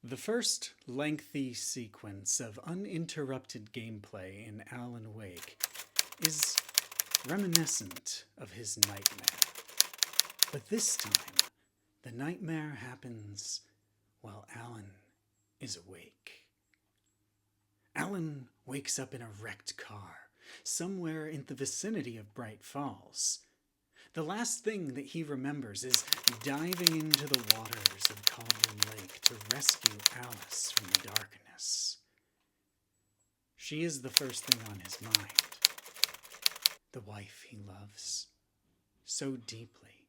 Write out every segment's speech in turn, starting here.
The first lengthy sequence of uninterrupted gameplay in Alan Wake is reminiscent of his nightmare. But this time, the nightmare happens while Alan is awake. Alan wakes up in a wrecked car, somewhere in the vicinity of Bright Falls. The last thing that he remembers is diving into the waters of Cauldron Lake to rescue Alice from the darkness. She is the first thing on his mind. The wife he loves so deeply,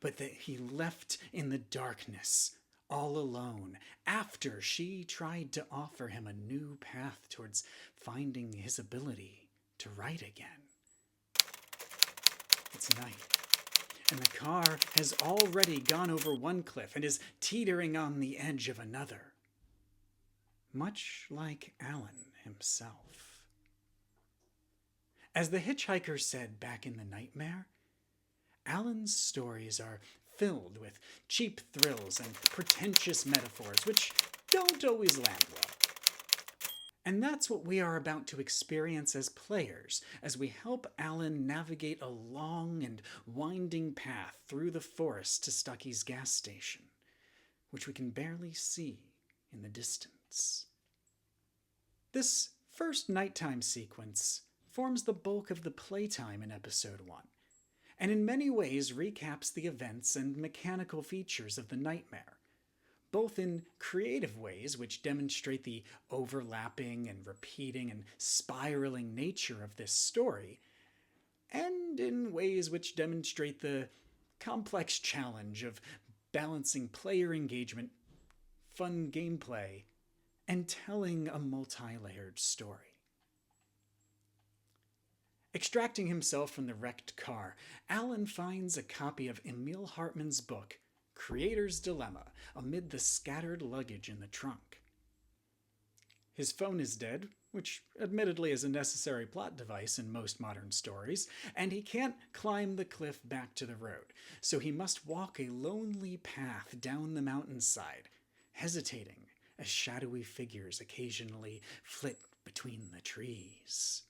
but that he left in the darkness all alone after she tried to offer him a new path towards finding his ability to write again. It's night, and the car has already gone over one cliff and is teetering on the edge of another, much like Alan himself. As the hitchhiker said back in the nightmare, Alan's stories are filled with cheap thrills and pretentious metaphors which don't always land well. And that's what we are about to experience as players, as we help Alan navigate a long and winding path through the forest to Stucky's gas station, which we can barely see in the distance. This first nighttime sequence forms the bulk of the playtime in Episode 1, and in many ways recaps the events and mechanical features of the nightmare, both in creative ways which demonstrate the overlapping and repeating and spiraling nature of this story, and in ways which demonstrate the complex challenge of balancing player engagement, fun gameplay, and telling a multi-layered story. Extracting himself from the wrecked car, Alan finds a copy of Emil Hartman's book, Creator's Dilemma, amid the scattered luggage in the trunk. His phone is dead, which admittedly is a necessary plot device in most modern stories, and he can't climb the cliff back to the road, so he must walk a lonely path down the mountainside, hesitating as shadowy figures occasionally flit between the trees.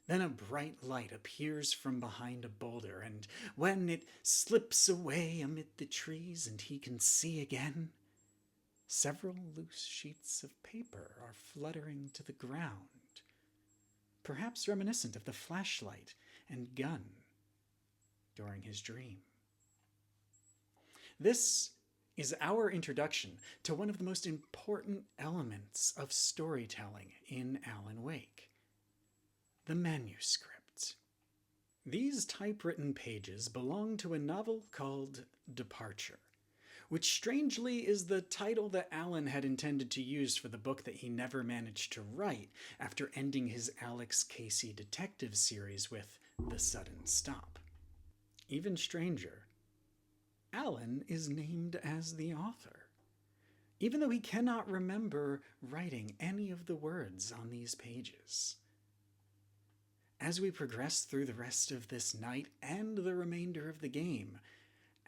Then a bright light appears from behind a boulder, and when it slips away amid the trees and he can see again, several loose sheets of paper are fluttering to the ground, perhaps reminiscent of the flashlight and gun during his dream. This is our introduction to one of the most important elements of storytelling in Alan Wake: the manuscript. These typewritten pages belong to a novel called Departure, which strangely is the title that Alan had intended to use for the book that he never managed to write after ending his Alex Casey detective series with The Sudden Stop. Even stranger, Alan is named as the author, even though he cannot remember writing any of the words on these pages. As we progress through the rest of this night and the remainder of the game,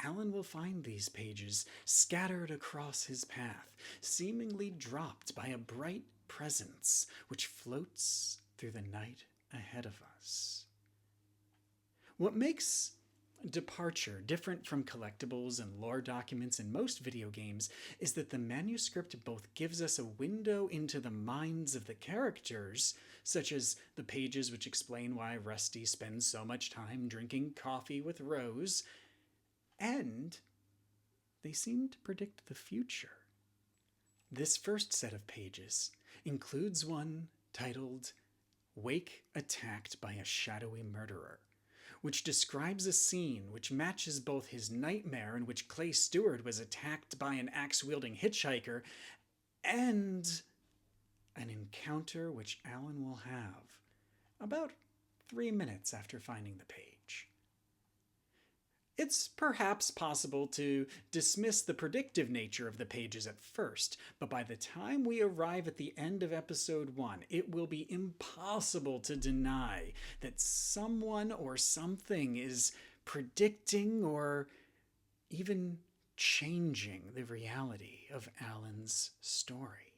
Alan will find these pages scattered across his path, seemingly dropped by a bright presence which floats through the night ahead of us. What makes Departure different from collectibles and lore documents in most video games is that the manuscript both gives us a window into the minds of the characters, such as the pages which explain why Rusty spends so much time drinking coffee with Rose, and they seem to predict the future. This first set of pages includes one titled Wake Attacked by a Shadowy Murderer, which describes a scene which matches both his nightmare in which Clay Stewart was attacked by an axe-wielding hitchhiker and an encounter which Alan will have about 3 minutes after finding the page. It's perhaps possible to dismiss the predictive nature of the pages at first, but by the time we arrive at the end of Episode 1, it will be impossible to deny that someone or something is predicting or even changing the reality of Alan's story.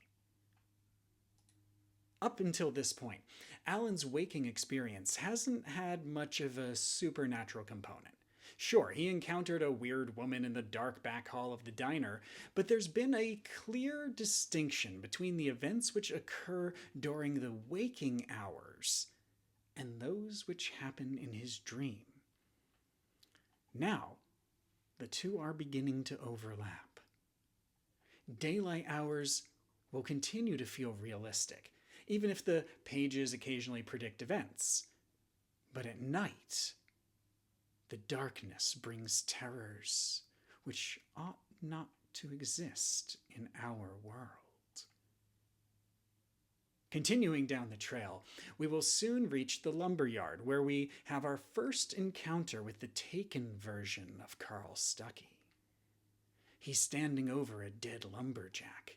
Up until this point, Alan's waking experience hasn't had much of a supernatural component. Sure, he encountered a weird woman in the dark back hall of the diner, but there's been a clear distinction between the events which occur during the waking hours and those which happen in his dream. Now, the two are beginning to overlap. Daylight hours will continue to feel realistic, even if the pages occasionally predict events. But at night, the darkness brings terrors which ought not to exist in our world. Continuing down the trail, we will soon reach the lumberyard, where we have our first encounter with the taken version of Carl Stucky. He's standing over a dead lumberjack,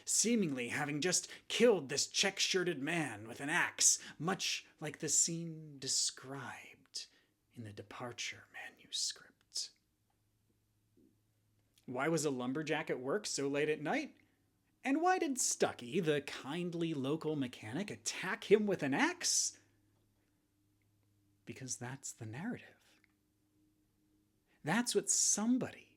seemingly having just killed this check-shirted man with an axe, much like the scene described in the Departure manuscript. Why was a lumberjack at work so late at night? And why did Stucky, the kindly local mechanic, attack him with an axe? Because that's the narrative. That's what somebody,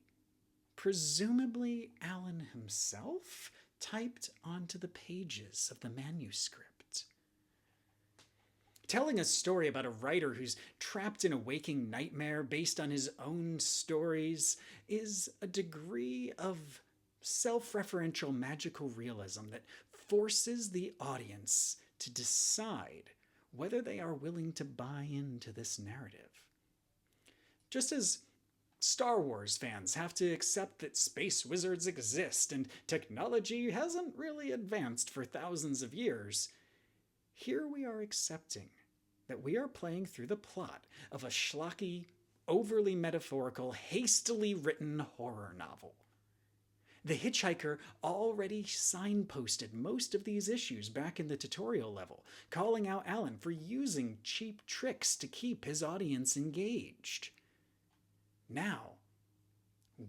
presumably Alan himself, typed onto the pages of the manuscript. Telling a story about a writer who's trapped in a waking nightmare based on his own stories is a degree of self-referential magical realism that forces the audience to decide whether they are willing to buy into this narrative. Just as Star Wars fans have to accept that space wizards exist and technology hasn't really advanced for thousands of years, here we are accepting that we are playing through the plot of a schlocky, overly metaphorical, hastily written horror novel. The Hitchhiker already signposted most of these issues back in the tutorial level, calling out Alan for using cheap tricks to keep his audience engaged. Now,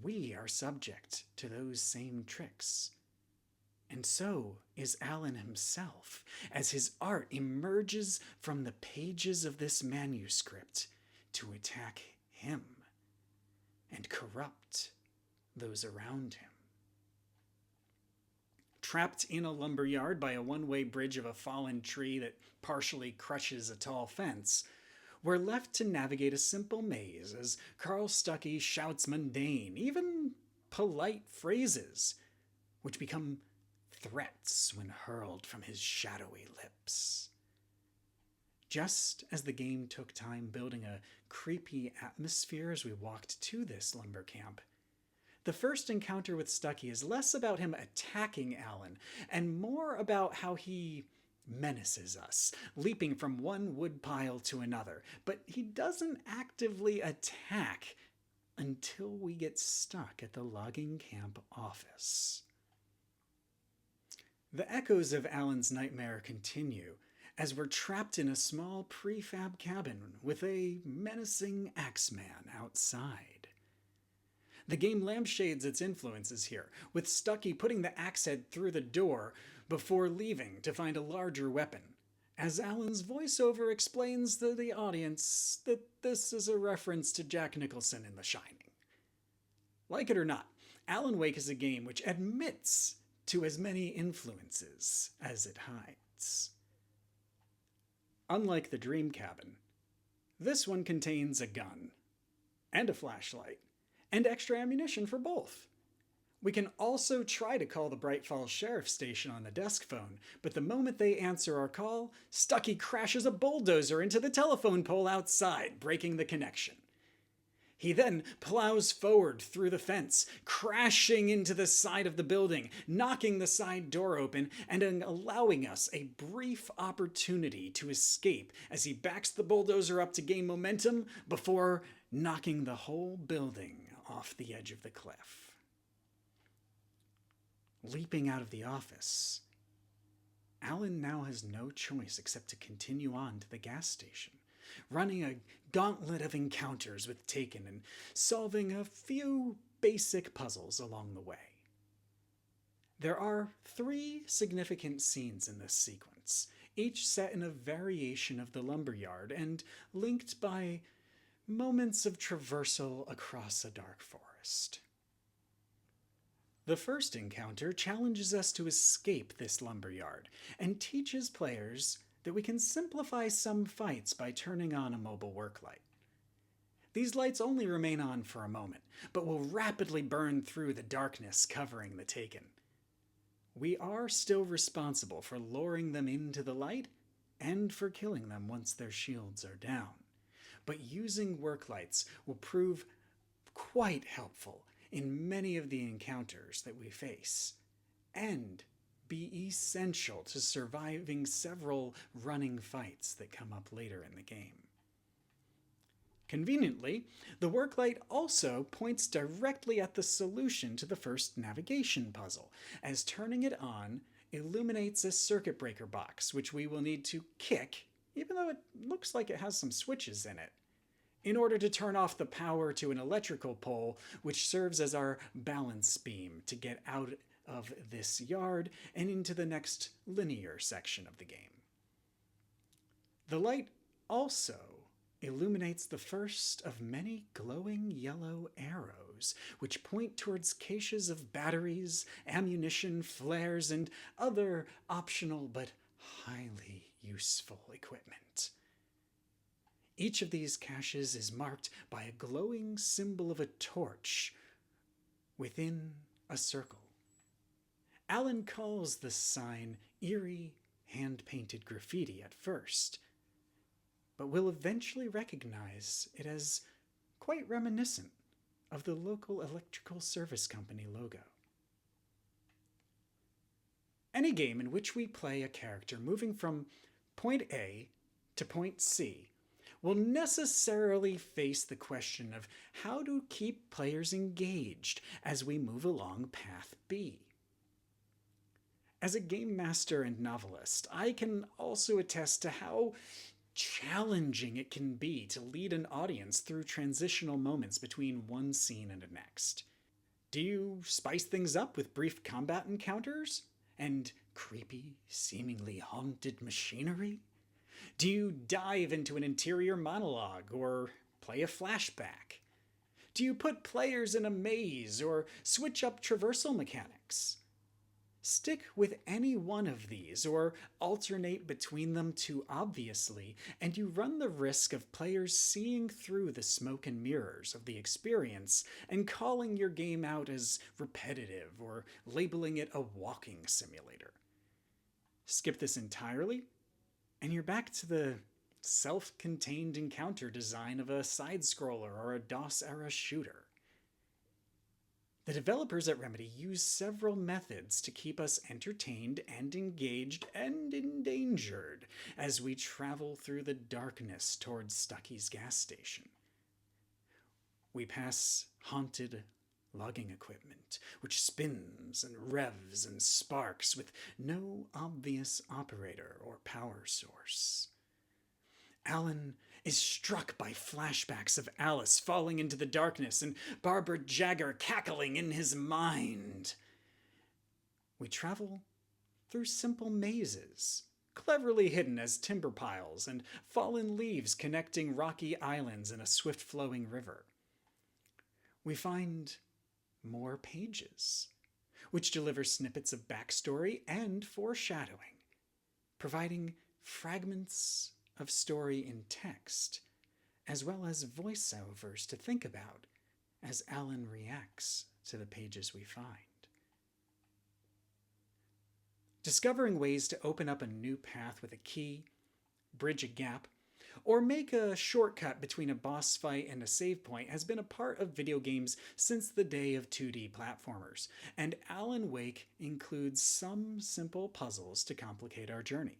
we are subject to those same tricks. And so is Alan himself, as his art emerges from the pages of this manuscript to attack him and corrupt those around him. Trapped in a lumberyard by a one-way bridge of a fallen tree that partially crushes a tall fence, we're left to navigate a simple maze as Carl Stucky shouts mundane, even polite phrases, which become threats when hurled from his shadowy lips. Just as the game took time building a creepy atmosphere as we walked to this lumber camp, the first encounter with Stucky is less about him attacking Alan and more about how he menaces us, leaping from one woodpile to another. But he doesn't actively attack until we get stuck at the logging camp office. The echoes of Alan's nightmare continue as we're trapped in a small prefab cabin with a menacing axeman outside. The game lampshades its influences here, with Stucky putting the axe head through the door before leaving to find a larger weapon, as Alan's voiceover explains to the audience that this is a reference to Jack Nicholson in The Shining. Like it or not, Alan Wake is a game which admits to as many influences as it hides. Unlike the Dream Cabin, this one contains a gun and a flashlight, and extra ammunition for both. We can also try to call the Bright Falls Sheriff's Station on the desk phone, but the moment they answer our call, Stucky crashes a bulldozer into the telephone pole outside, breaking the connection. He then plows forward through the fence, crashing into the side of the building, knocking the side door open, and allowing us a brief opportunity to escape as he backs the bulldozer up to gain momentum before knocking the whole building off the edge of the cliff. Leaping out of the office, Alan now has no choice except to continue on to the gas station, running a gauntlet of encounters with Taken and solving a few basic puzzles along the way. There are 3 significant scenes in this sequence, each set in a variation of the lumberyard and linked by moments of traversal across a dark forest. The first encounter challenges us to escape this lumberyard and teaches players that we can simplify some fights by turning on a mobile work light. These lights only remain on for a moment, but will rapidly burn through the darkness covering the Taken. We are still responsible for luring them into the light and for killing them once their shields are down. But using work lights will prove quite helpful in many of the encounters that we face, and be essential to surviving several running fights that come up later in the game. Conveniently, the work light also points directly at the solution to the first navigation puzzle, as turning it on illuminates a circuit breaker box, which we will need to kick, even though it looks like it has some switches in it, in order to turn off the power to an electrical pole, which serves as our balance beam to get out of this yard and into the next linear section of the game. The light also illuminates the first of many glowing yellow arrows, which point towards caches of batteries, ammunition, flares, and other optional but highly useful equipment. Each of these caches is marked by a glowing symbol of a torch within a circle. Alan calls this sign eerie, hand-painted graffiti at first, but will eventually recognize it as quite reminiscent of the local electrical service company logo. Any game in which we play a character moving from point A to point C will necessarily face the question of how to keep players engaged as we move along path B. As a game master and novelist, I can also attest to how challenging it can be to lead an audience through transitional moments between one scene and the next. Do you spice things up with brief combat encounters and creepy, seemingly haunted machinery? Do you dive into an interior monologue or play a flashback? Do you put players in a maze or switch up traversal mechanics? Stick with any one of these or alternate between them too obviously, and you run the risk of players seeing through the smoke and mirrors of the experience and calling your game out as repetitive or labeling it a walking simulator. Skip this entirely, and you're back to the self-contained encounter design of a side-scroller or a DOS-era shooter. The developers at Remedy use several methods to keep us entertained and engaged and endangered as we travel through the darkness towards Stucky's gas station. We pass haunted logging equipment, which spins and revs and sparks with no obvious operator or power source. Alan is struck by flashbacks of Alice falling into the darkness and Barbara Jagger cackling in his mind. We travel through simple mazes, cleverly hidden as timber piles and fallen leaves connecting rocky islands in a swift-flowing river. We find more pages, which deliver snippets of backstory and foreshadowing, providing fragments of story in text, as well as voiceovers to think about as Alan reacts to the pages we find. Discovering ways to open up a new path with a key, bridge a gap, or make a shortcut between a boss fight and a save point has been a part of video games since the day of 2D platformers, and Alan Wake includes some simple puzzles to complicate our journey.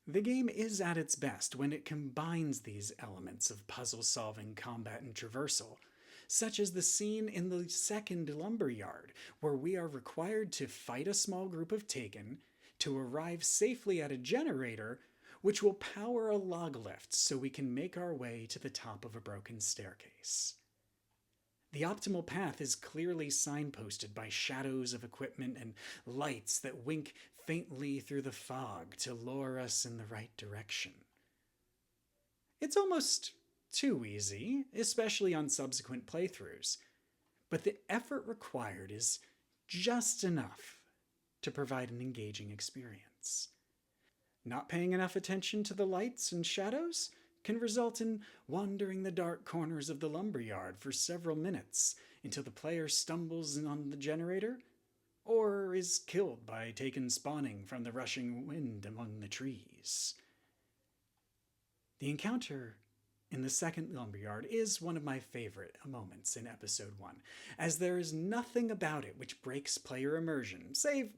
The game is at its best when it combines these elements of puzzle-solving, combat, and traversal, such as the scene in the second lumberyard, where we are required to fight a small group of Taken to arrive safely at a generator which will power a log lift so we can make our way to the top of a broken staircase. The optimal path is clearly signposted by shadows of equipment and lights that wink faintly through the fog to lure us in the right direction. It's almost too easy, especially on subsequent playthroughs, but the effort required is just enough to provide an engaging experience. Not paying enough attention to the lights and shadows can result in wandering the dark corners of the lumberyard for several minutes until the player stumbles on the generator or is killed by taken spawning from the rushing wind among the trees. The encounter in the second lumberyard is one of my favorite moments in Episode 1, as there is nothing about it which breaks player immersion, save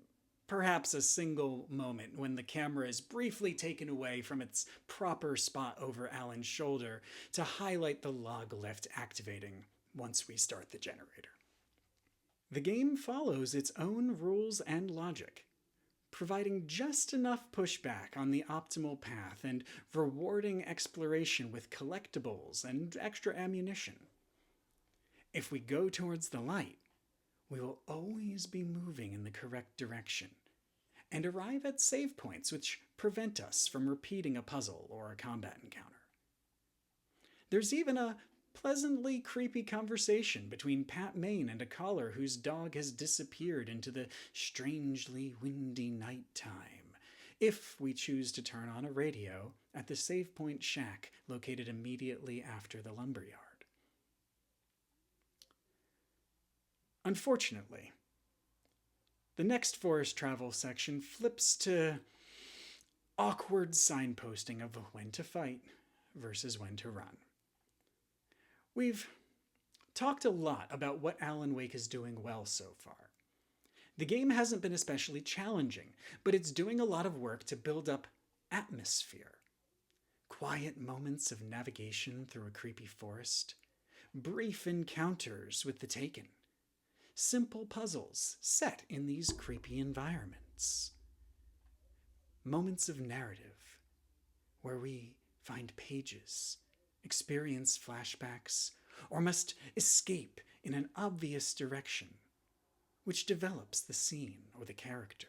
perhaps a single moment when the camera is briefly taken away from its proper spot over Alan's shoulder to highlight the log lift activating once we start the generator. The game follows its own rules and logic, providing just enough pushback on the optimal path and rewarding exploration with collectibles and extra ammunition. If we go towards the light, we will always be moving in the correct direction and arrive at save points which prevent us from repeating a puzzle or a combat encounter. There's even a pleasantly creepy conversation between Pat Main and a caller whose dog has disappeared into the strangely windy nighttime, if we choose to turn on a radio at the save point shack located immediately after the lumberyard. Unfortunately, the next forest travel section flips to awkward signposting of when to fight versus when to run. We've talked a lot about what Alan Wake is doing well so far. The game hasn't been especially challenging, but it's doing a lot of work to build up atmosphere. Quiet moments of navigation through a creepy forest, brief encounters with the Taken, simple puzzles set in these creepy environments. Moments of narrative where we find pages, experience flashbacks, or must escape in an obvious direction, which develops the scene or the character.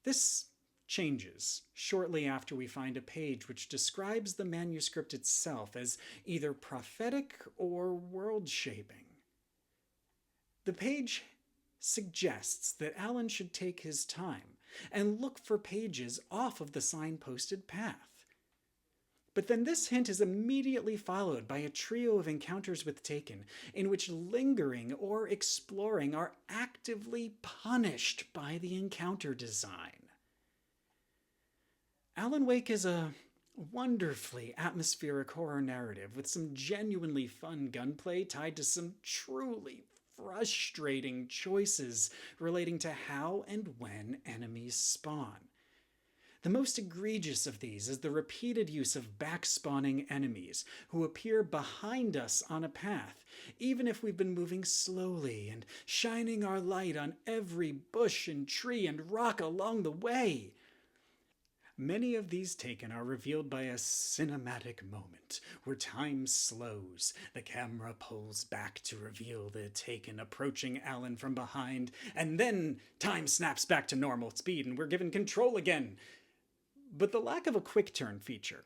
This changes shortly after we find a page which describes the manuscript itself as either prophetic or world-shaping. The page suggests that Alan should take his time and look for pages off of the signposted path. But then this hint is immediately followed by a trio of encounters with Taken, in which lingering or exploring are actively punished by the encounter design. Alan Wake is a wonderfully atmospheric horror narrative with some genuinely fun gunplay tied to some truly frustrating choices relating to how and when enemies spawn. The most egregious of these is the repeated use of back-spawning enemies who appear behind us on a path, even if we've been moving slowly and shining our light on every bush and tree and rock along the way. Many of these Taken are revealed by a cinematic moment where time slows, the camera pulls back to reveal the Taken approaching Alan from behind, and then time snaps back to normal speed and we're given control again. But the lack of a quick turn feature,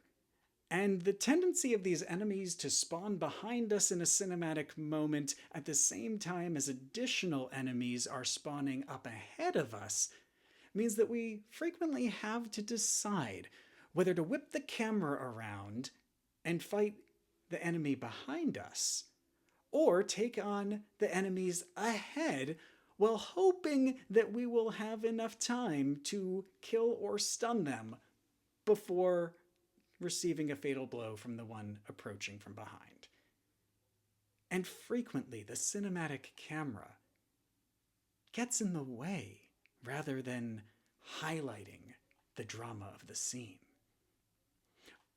and the tendency of these enemies to spawn behind us in a cinematic moment at the same time as additional enemies are spawning up ahead of us, means that we frequently have to decide whether to whip the camera around and fight the enemy behind us, or take on the enemies ahead while hoping that we will have enough time to kill or stun them before receiving a fatal blow from the one approaching from behind. And frequently the cinematic camera gets in the way rather than highlighting the drama of the scene.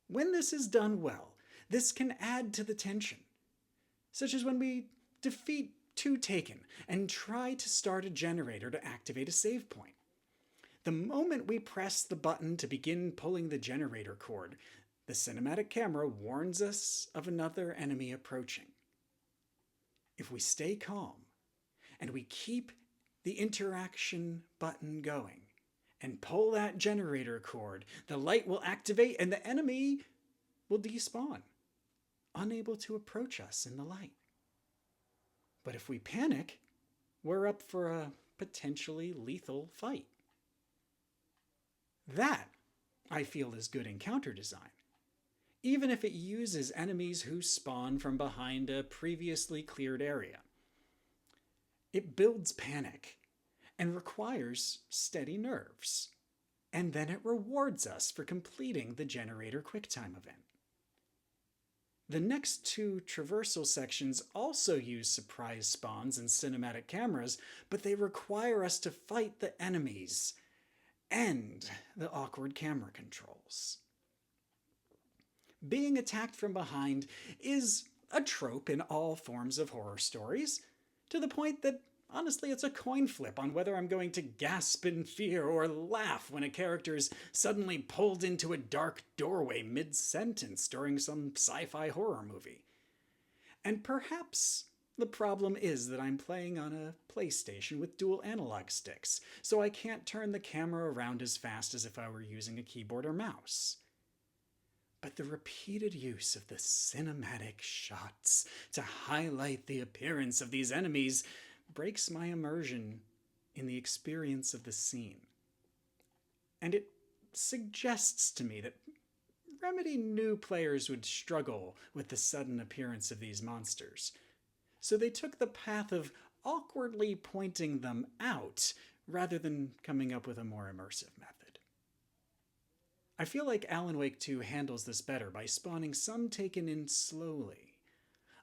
When this is done well, this can add to the tension, such as when we defeat two Taken and try to start a generator to activate a save point. The moment we press the button to begin pulling the generator cord, the cinematic camera warns us of another enemy approaching. if we stay calm and we keep the interaction button going and pull that generator cord, the light will activate and the enemy will despawn, unable to approach us in the light. But if we panic, we're up for a potentially lethal fight. That, I feel, is good encounter design, even if it uses enemies who spawn from behind a previously cleared area. It builds panic and requires steady nerves, and then it rewards us for completing the generator QuickTime event. The next two traversal sections also use surprise spawns and cinematic cameras, but they require us to fight the enemies and the awkward camera controls. Being attacked from behind is a trope in all forms of horror stories, to the point that honestly it's a coin flip on whether I'm going to gasp in fear or laugh when a character is suddenly pulled into a dark doorway mid-sentence during some sci-fi horror movie. And perhaps the problem is that I'm playing on a PlayStation with dual analog sticks, so I can't turn the camera around as fast as if I were using a keyboard or mouse. But the repeated use of the cinematic shots to highlight the appearance of these enemies breaks my immersion in the experience of the scene. And it suggests to me that Remedy knew players would struggle with the sudden appearance of these monsters, so they took the path of awkwardly pointing them out rather than coming up with a more immersive method. I feel like Alan Wake 2 handles this better by spawning some taken in slowly,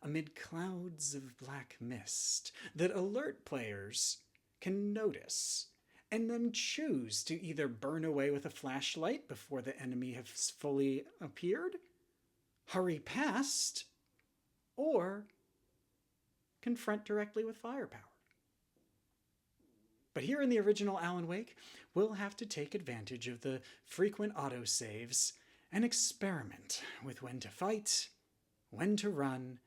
amid clouds of black mist that alert players can notice, and then choose to either burn away with a flashlight before the enemy has fully appeared, hurry past, or confront directly with firepower. But here in the original Alan Wake, we'll have to take advantage of the frequent autosaves and experiment with when to fight, when to run,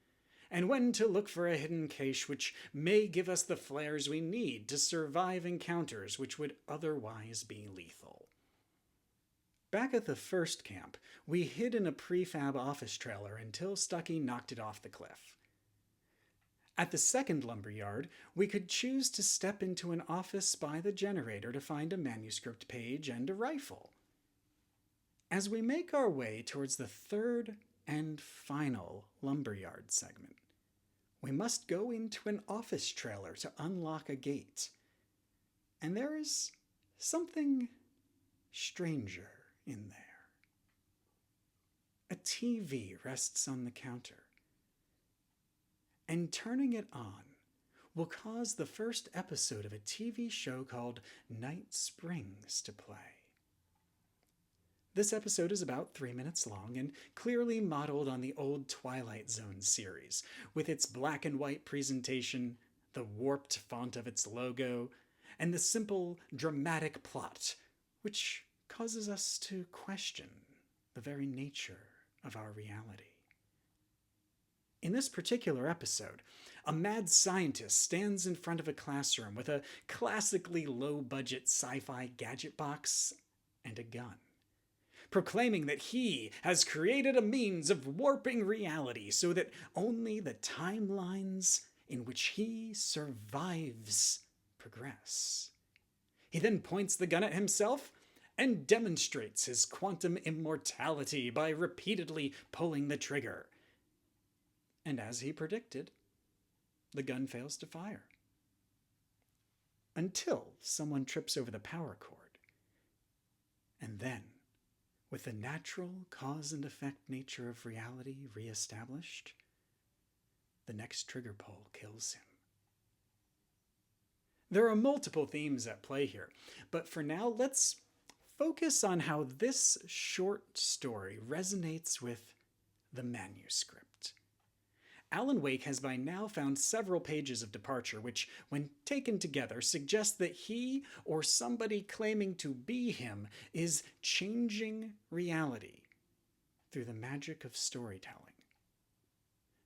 and when to look for a hidden cache which may give us the flares we need to survive encounters which would otherwise be lethal. Back at the first camp, we hid in a prefab office trailer until Stucky knocked it off the cliff. At the second lumberyard, we could choose to step into an office by the generator to find a manuscript page and a rifle. As we make our way towards the third and final lumberyard segment, we must go into an office trailer to unlock a gate. And there is something stranger in there. A TV rests on the counter, and turning it on will cause the first episode of a TV show called Night Springs to play. This episode is about 3 minutes long and clearly modeled on the old Twilight Zone series, with its black and white presentation, the warped font of its logo, and the simple, dramatic plot, which causes us to question the very nature of our reality. In this particular episode, a mad scientist stands in front of a classroom with a classically low-budget sci-fi gadget box and a gun, proclaiming that he has created a means of warping reality so that only the timelines in which he survives progress. He then points the gun at himself and demonstrates his quantum immortality by repeatedly pulling the trigger. And as he predicted, the gun fails to fire. Until someone trips over the power cord. And then, with the natural cause and effect nature of reality reestablished, the next trigger pull kills him. There are multiple themes at play here, but for now, let's focus on how this short story resonates with the manuscript. Alan Wake has by now found several pages of departure which, when taken together, suggest that he, or somebody claiming to be him, is changing reality through the magic of storytelling.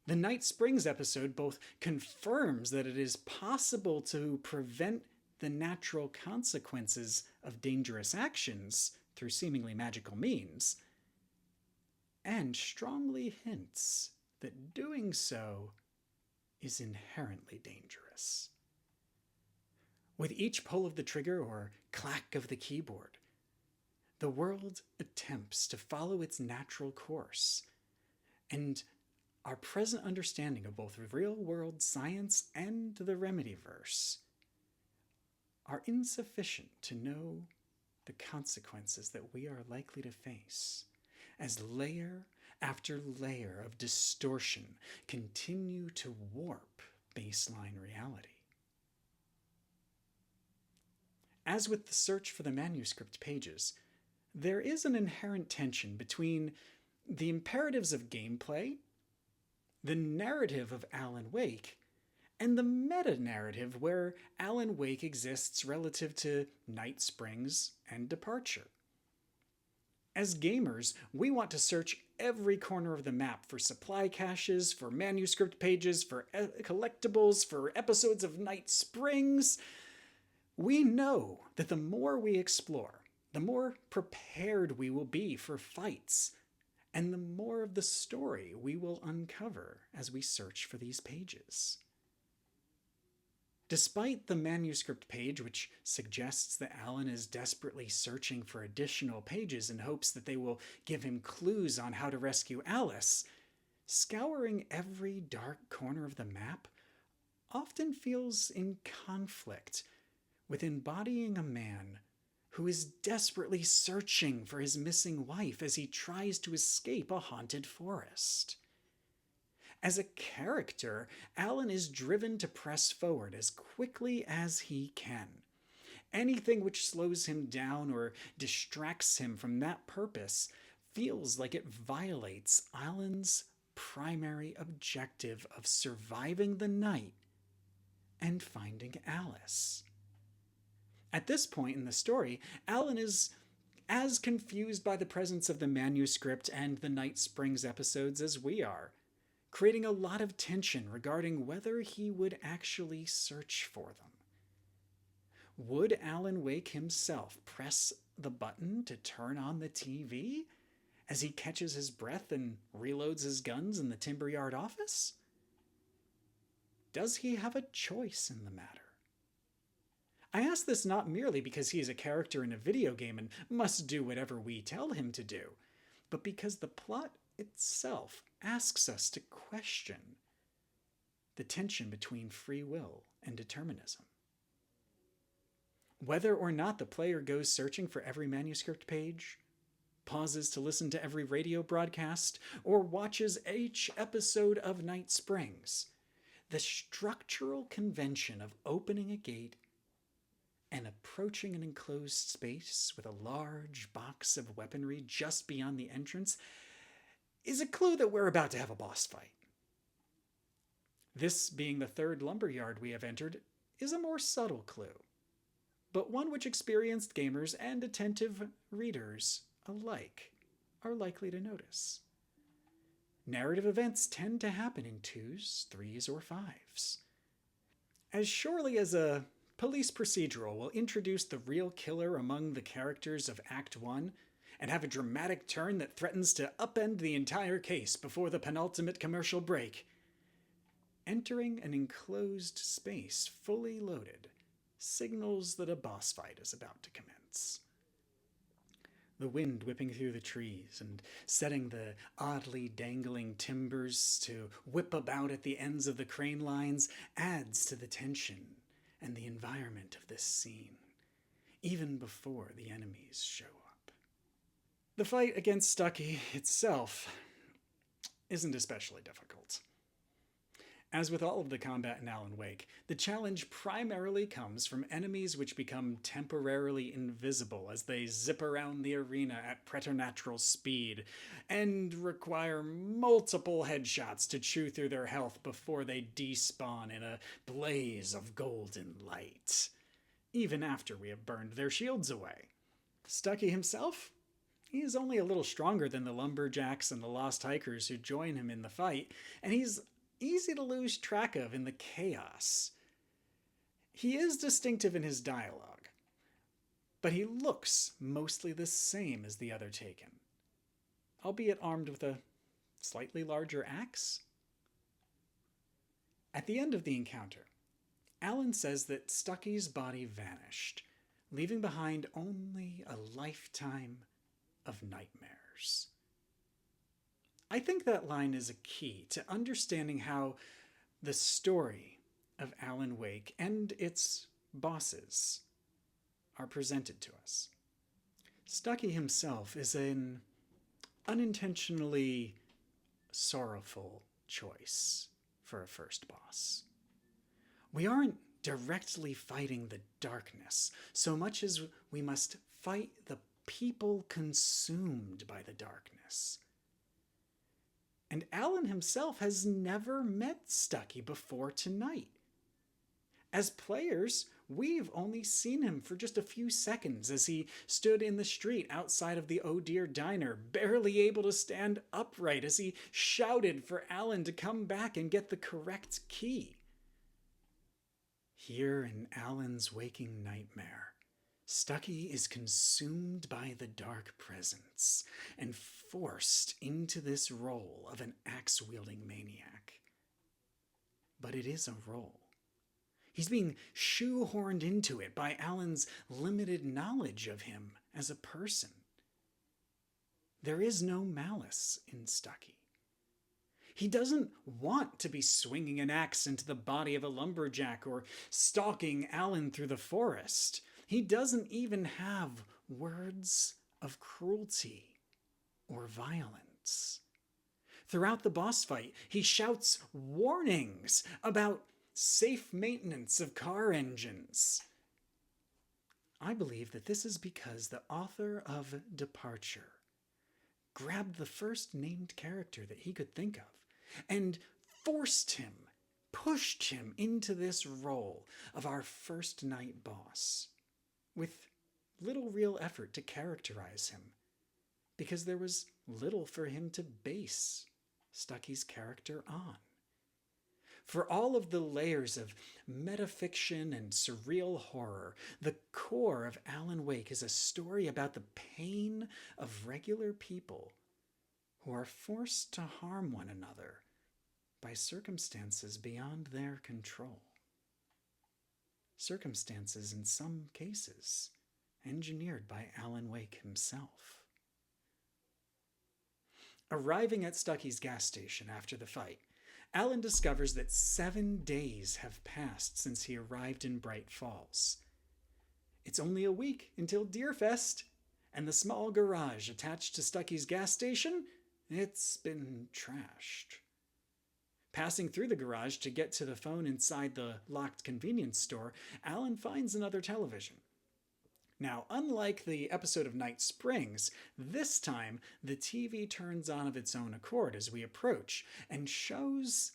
The Night Springs episode both confirms that it is possible to prevent the natural consequences of dangerous actions through seemingly magical means, and strongly hints that doing so is inherently dangerous. With each pull of the trigger or clack of the keyboard, the world attempts to follow its natural course, and our present understanding of both real-world science and the Remedyverse are insufficient to know the consequences that we are likely to face as layer after layer of distortion continue to warp baseline reality. As with the search for the manuscript pages, there is an inherent tension between the imperatives of gameplay, the narrative of Alan Wake, and the meta-narrative where Alan Wake exists relative to Night Springs and Departure. As gamers, we want to search every corner of the map for supply caches, for manuscript pages, for collectibles, for episodes of Night Springs. We know that the more we explore, the more prepared we will be for fights, and the more of the story we will uncover as we search for these pages. Despite the manuscript page, which suggests that Alan is desperately searching for additional pages in hopes that they will give him clues on how to rescue Alice, scouring every dark corner of the map often feels in conflict with embodying a man who is desperately searching for his missing wife as he tries to escape a haunted forest. As a character, Alan is driven to press forward as quickly as he can. Anything which slows him down or distracts him from that purpose feels like it violates Alan's primary objective of surviving the night and finding Alice. At this point in the story, Alan is as confused by the presence of the manuscript and the Night Springs episodes as we are, creating a lot of tension regarding whether he would actually search for them. Would Alan Wake himself press the button to turn on the TV as he catches his breath and reloads his guns in the timber yard office? Does he have a choice in the matter? I ask this not merely because he is a character in a video game and must do whatever we tell him to do, but because the plot itself asks us to question the tension between free will and determinism. Whether or not the player goes searching for every manuscript page, pauses to listen to every radio broadcast, or watches each episode of Night Springs, the structural convention of opening a gate and approaching an enclosed space with a large box of weaponry just beyond the entrance is a clue that we're about to have a boss fight. This being the third lumberyard we have entered is a more subtle clue, but one which experienced gamers and attentive readers alike are likely to notice. Narrative events tend to happen in 2s, 3s, or 5s. As surely as a police procedural will introduce the real killer among the characters of Act 1 and have a dramatic turn that threatens to upend the entire case before the penultimate commercial break, entering an enclosed space fully loaded signals that a boss fight is about to commence. The wind whipping through the trees and setting the oddly dangling timbers to whip about at the ends of the crane lines adds to the tension and the environment of this scene, even before the enemies show up. The fight against Stucky itself isn't especially difficult. As with all of the combat in Alan Wake, the challenge primarily comes from enemies which become temporarily invisible as they zip around the arena at preternatural speed and require multiple headshots to chew through their health before they despawn in a blaze of golden light, even after we have burned their shields away. Stucky himself? He is only a little stronger than the lumberjacks and the lost hikers who join him in the fight, and he's easy to lose track of in the chaos. He is distinctive in his dialogue, but he looks mostly the same as the other Taken, albeit armed with a slightly larger axe. At the end of the encounter, Alan says that Stucky's body vanished, leaving behind only a lifetime of nightmares. I think that line is a key to understanding how the story of Alan Wake and its bosses are presented to us. Stucky himself is an unintentionally sorrowful choice for a first boss. We aren't directly fighting the darkness so much as we must fight the people consumed by the darkness. And Alan himself has never met Stucky before tonight. As players, we've only seen him for just a few seconds as he stood in the street outside of the Oh Dear Diner, barely able to stand upright as he shouted for Alan to come back and get the correct key. Here in Alan's waking nightmare, Stucky is consumed by the dark presence and forced into this role of an axe-wielding maniac. But it is a role. He's being shoehorned into it by Alan's limited knowledge of him as a person. There is no malice in Stucky. He doesn't want to be swinging an axe into the body of a lumberjack or stalking Alan through the forest. He doesn't even have words of cruelty or violence. Throughout the boss fight, he shouts warnings about safe maintenance of car engines. I believe that this is because the author of Departure grabbed the first named character that he could think of and forced him, pushed him into this role of our first night boss with little real effort to characterize him, because there was little for him to base Stucky's character on. For all of the layers of metafiction and surreal horror, the core of Alan Wake is a story about the pain of regular people who are forced to harm one another by circumstances beyond their control. Circumstances, in some cases, engineered by Alan Wake himself. Arriving at Stucky's gas station after the fight, Alan discovers that 7 days have passed since he arrived in Bright Falls. It's only a week until Deerfest, and the small garage attached to Stucky's gas station, it's been trashed. Passing through the garage to get to the phone inside the locked convenience store, Alan finds another television. Now, unlike the episode of Night Springs, this time the TV turns on of its own accord as we approach and shows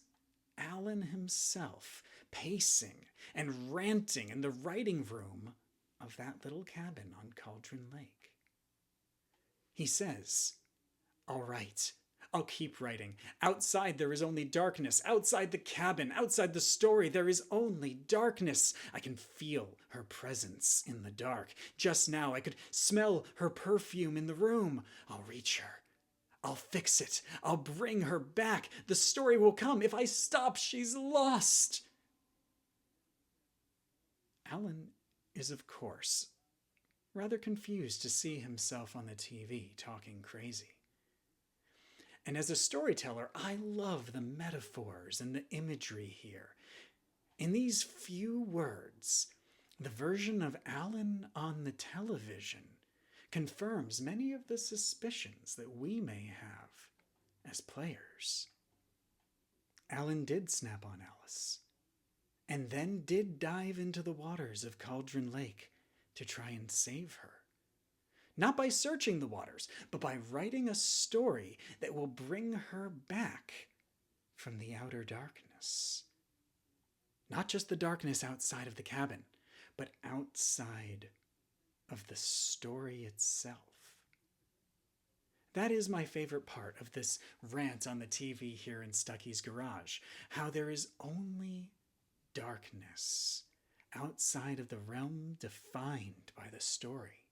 Alan himself pacing and ranting in the writing room of that little cabin on Cauldron Lake. He says, "All right, I'll keep writing. Outside there is only darkness. Outside the cabin, outside the story, there is only darkness. I can feel her presence in the dark. Just now I could smell her perfume in the room. I'll reach her. I'll fix it. I'll bring her back. The story will come. If I stop, she's lost." Alan is, of course, rather confused to see himself on the TV talking crazy. And as a storyteller, I love the metaphors and the imagery here. In these few words, the version of Alan on the television confirms many of the suspicions that we may have as players. Alan did snap on Alice, and then did dive into the waters of Cauldron Lake to try and save her. Not by searching the waters, but by writing a story that will bring her back from the outer darkness. Not just the darkness outside of the cabin, but outside of the story itself. That is my favorite part of this rant on the TV here in Stucky's garage, how there is only darkness outside of the realm defined by the story.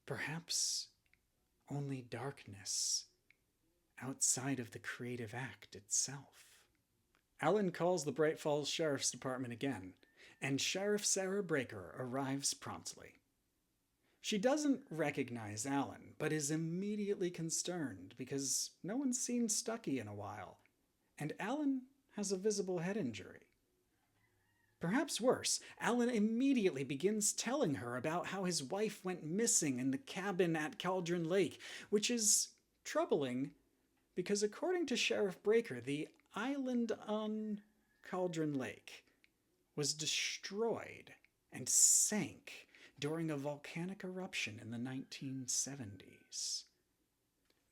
Perhaps only darkness outside of the creative act itself. Alan calls the Bright Falls Sheriff's Department again, and Sheriff Sarah Breaker arrives promptly. She doesn't recognize Alan, but is immediately concerned because no one's seen Stucky in a while, and Alan has a visible head injury. Perhaps worse, Alan immediately begins telling her about how his wife went missing in the cabin at Cauldron Lake, which is troubling because according to Sheriff Breaker, the island on Cauldron Lake was destroyed and sank during a volcanic eruption in the 1970s.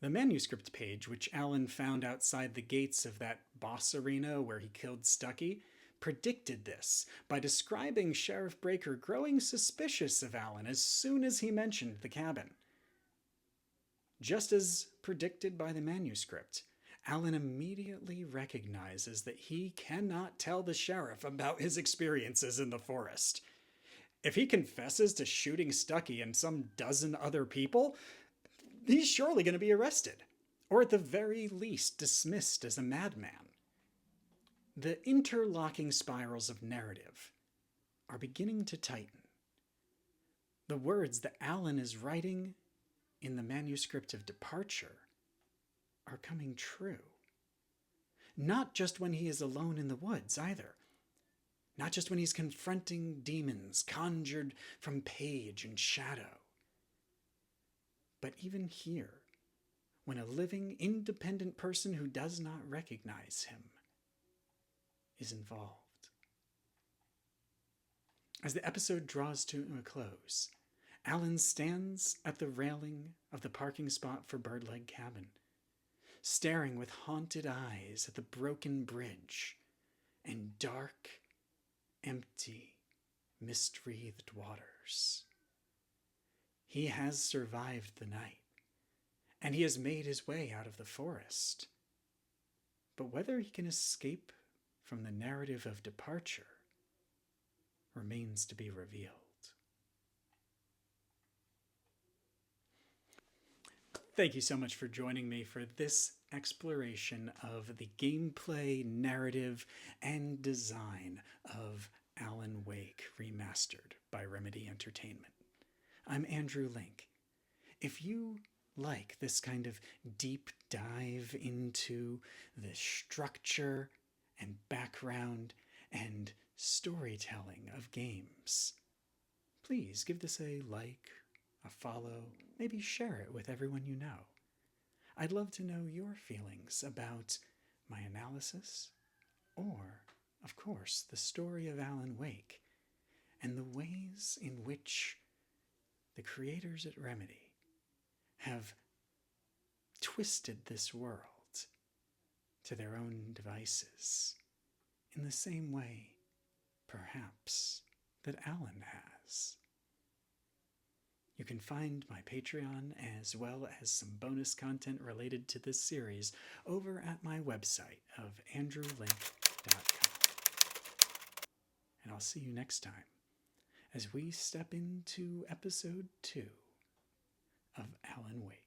The manuscript page, which Alan found outside the gates of that boss arena where he killed Stucky, predicted this by describing Sheriff Breaker growing suspicious of Alan as soon as he mentioned the cabin. Just as predicted by the manuscript, Alan immediately recognizes that he cannot tell the sheriff about his experiences in the forest. If he confesses to shooting Stucky and some dozen other people, he's surely going to be arrested, or at the very least dismissed as a madman. The interlocking spirals of narrative are beginning to tighten. The words that Alan is writing in the manuscript of Departure are coming true. Not just when he is alone in the woods, either. Not just when he's confronting demons conjured from page and shadow. But even here, when a living, independent person who does not recognize him is involved. As the episode draws to a close, Alan stands at the railing of the parking spot for Birdleg Cabin, staring with haunted eyes at the broken bridge and dark, empty, mist-wreathed waters. He has survived the night, and he has made his way out of the forest. But whether he can escape from the narrative of Departure remains to be revealed. Thank you so much for joining me for this exploration of the gameplay, narrative, and design of Alan Wake Remastered by Remedy Entertainment. I'm Andrew Linke. If you like this kind of deep dive into the structure and background and storytelling of games, please give this a like, a follow, maybe share it with everyone you know. I'd love to know your feelings about my analysis, or, of course, the story of Alan Wake, and the ways in which the creators at Remedy have twisted this world to their own devices, in the same way, perhaps, that Alan has. You can find my Patreon as well as some bonus content related to this series over at my website of andrewlinke.com. And I'll see you next time as we step into episode 2 of Alan Wake.